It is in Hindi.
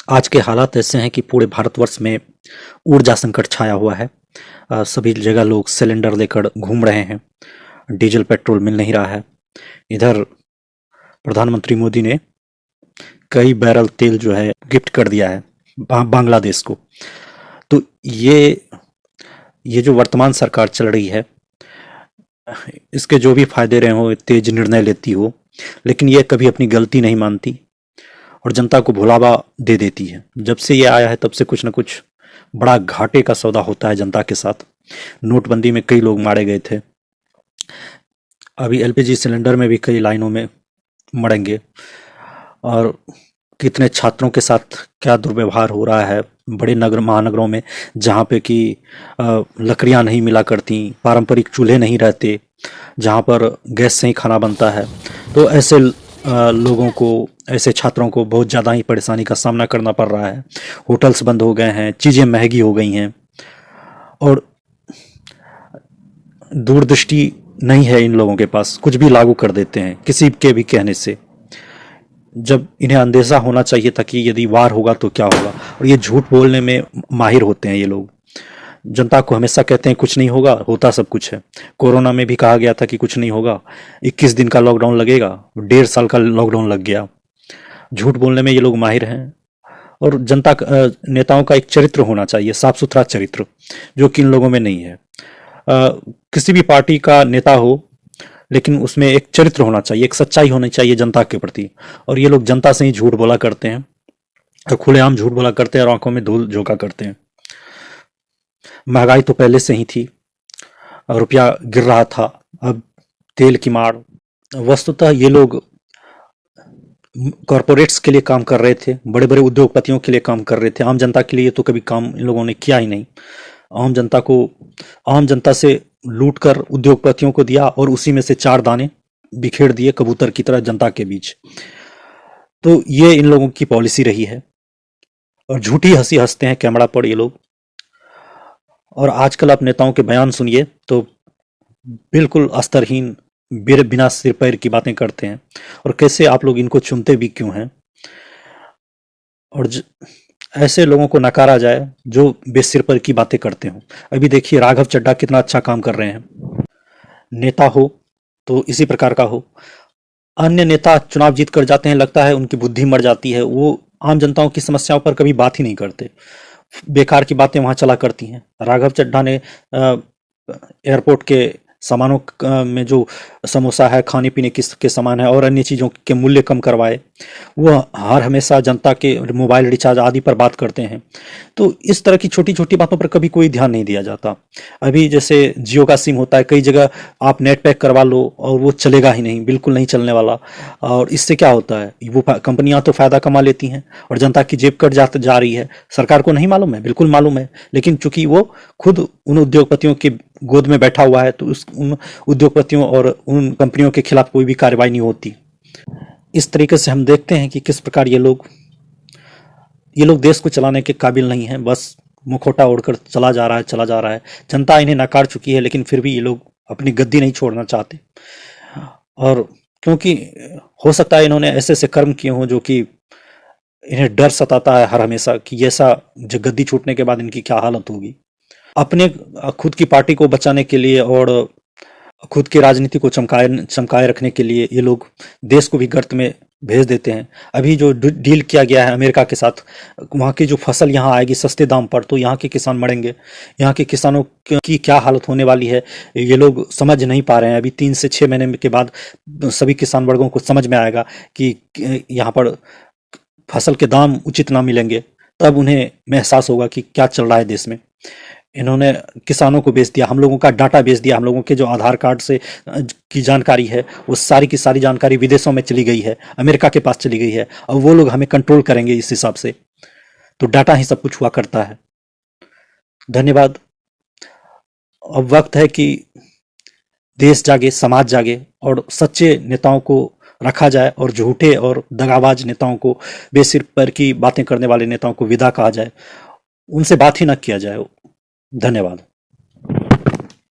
आज के हालात ऐसे हैं कि पूरे भारतवर्ष में ऊर्जा संकट छाया हुआ है। सभी जगह लोग सिलेंडर लेकर घूम रहे हैं। डीजल पेट्रोल मिल नहीं रहा है। इधर प्रधानमंत्री मोदी ने कई बैरल तेल जो है गिफ्ट कर दिया है बांग्लादेश को। तो ये जो वर्तमान सरकार चल रही है, इसके जो भी फायदे रहे हो, तेज निर्णय लेती हो, लेकिन ये कभी अपनी गलती नहीं मानती और जनता को भुलावा दे देती है। जब से ये आया है तब से कुछ न कुछ बड़ा घाटे का सौदा होता है जनता के साथ। नोटबंदी में कई लोग मारे गए थे। अभी एलपीजी सिलेंडर में भी कई लाइनों में मरेंगे। और कितने छात्रों के साथ क्या दुर्व्यवहार हो रहा है बड़े नगर महानगरों में, जहाँ पे कि लकड़ियाँ नहीं मिला करती, पारंपरिक चूल्हे नहीं रहते, जहाँ पर गैस से ही खाना बनता है। तो ऐसे लोगों को, ऐसे छात्रों को बहुत ज़्यादा ही परेशानी का सामना करना पड़ रहा है। होटल्स बंद हो गए हैं, चीज़ें महंगी हो गई हैं और दूरदृष्टि नहीं है इन लोगों के पास। कुछ भी लागू कर देते हैं किसी के भी कहने से, जब इन्हें अंदेशा होना चाहिए था कि यदि वार होगा तो क्या होगा। और ये झूठ बोलने में माहिर होते हैं ये लोग। जनता को हमेशा कहते हैं कुछ नहीं होगा, होता सब कुछ है। कोरोना में भी कहा गया था कि कुछ नहीं होगा, 21 दिन का लॉकडाउन लगेगा, 1.5 साल का लॉकडाउन लग गया। झूठ बोलने में ये लोग माहिर हैं। और जनता नेताओं का एक चरित्र होना चाहिए, साफ सुथरा चरित्र, जो कि इन लोगों में नहीं है। किसी भी पार्टी का नेता हो, लेकिन उसमें एक चरित्र होना चाहिए, एक सच्चाई होनी चाहिए जनता के प्रति। और ये लोग जनता से ही झूठ बोला करते हैं, और खुलेआम झूठ बोला करते हैं और आंखों में धूल झोंका करते हैं। महंगाई तो पहले से ही थी, रुपया गिर रहा था, अब तेल की मार। वस्तुतः ये लोग कॉरपोरेट्स के लिए काम कर रहे थे, बड़े बड़े उद्योगपतियों के लिए काम कर रहे थे। आम जनता के लिए तो कभी काम इन लोगों ने किया ही नहीं। आम जनता से लूट कर उद्योगपतियों को दिया और उसी में से 4 दाने बिखेर दिए कबूतर की तरह जनता के बीच। तो ये इन लोगों की पॉलिसी रही है। और झूठी हंसी हंसते हैं कैमरा पर ये लोग। और आजकल आप नेताओं के बयान सुनिए तो बिल्कुल अस्तरहीन, बिना सिर पैर की बातें करते हैं। और कैसे आप लोग इनको चुनते भी क्यों हैं? और ऐसे लोगों को नकारा जाए जो बेसिर पर की बातें करते हो। अभी देखिए राघव चड्ढा कितना अच्छा काम कर रहे हैं। नेता हो तो इसी प्रकार का हो। अन्य नेता चुनाव जीत कर जाते हैं, लगता है उनकी बुद्धि मर जाती है, वो आम जनताओं की समस्याओं पर कभी बात ही नहीं करते, बेकार की बातें वहां चला करती हैं। राघव चड्ढा ने एयरपोर्ट के सामानों में जो समोसा है, खाने पीने के सामान है और अन्य चीज़ों के मूल्य कम करवाए। वो हर हमेशा जनता के मोबाइल रिचार्ज आदि पर बात करते हैं। तो इस तरह की छोटी छोटी बातों पर कभी कोई ध्यान नहीं दिया जाता। अभी जैसे जियो का सिम होता है, कई जगह आप नेट पैक करवा लो और वो चलेगा ही नहीं, बिल्कुल नहीं चलने वाला। और इससे क्या होता है, वो कंपनियां तो फायदा कमा लेती हैं और जनता की जेब कट जा रही है। सरकार को नहीं मालूम है? बिल्कुल मालूम है, लेकिन चूंकि वो खुद उन उद्योगपतियों के गोद में बैठा हुआ है, तो उन उद्योगपतियों और उन कंपनियों के खिलाफ कोई भी कार्रवाई नहीं होती। इस तरीके से हम देखते हैं कि किस प्रकार ये लोग देश को चलाने के काबिल नहीं हैं। बस मुखौटा ओढ़कर चला जा रहा है। जनता इन्हें नकार चुकी है, लेकिन फिर भी ये लोग अपनी गद्दी नहीं छोड़ना चाहते। और क्योंकि हो सकता है इन्होंने ऐसे ऐसे कर्म किए हों जो कि इन्हें डर सताता है हर हमेशा कि ऐसा गद्दी छूटने के बाद इनकी क्या हालत होगी। अपने खुद की पार्टी को बचाने के लिए और खुद की राजनीति को चमकाए रखने के लिए ये लोग देश को भी गर्त में भेज देते हैं। अभी जो डील किया गया है अमेरिका के साथ, वहाँ की जो फसल यहाँ आएगी सस्ते दाम पर, तो यहाँ के किसान मरेंगे। यहाँ के किसानों की क्या हालत होने वाली है ये लोग समझ नहीं पा रहे हैं। अभी 3 से 6 महीने के बाद सभी किसान वर्गों को समझ में आएगा कि यहाँ पर फसल के दाम उचित ना मिलेंगे, तब उन्हें एहसास होगा कि क्या चल रहा है देश में। इन्होंने किसानों को बेच दिया, हम लोगों का डाटा बेच दिया। हम लोगों के जो आधार कार्ड से की जानकारी है, वो सारी की सारी जानकारी विदेशों में चली गई है, अमेरिका के पास चली गई है। और वो लोग हमें कंट्रोल करेंगे इस हिसाब से। तो डाटा ही सब कुछ हुआ करता है। धन्यवाद। अब वक्त है कि देश जागे, समाज जागे और सच्चे नेताओं को रखा जाए और झूठे और दगाबाज नेताओं को, बेसिर पर की बातें करने वाले नेताओं को विदा कहा जाए, उनसे बात ही न किया जाए। धन्यवाद।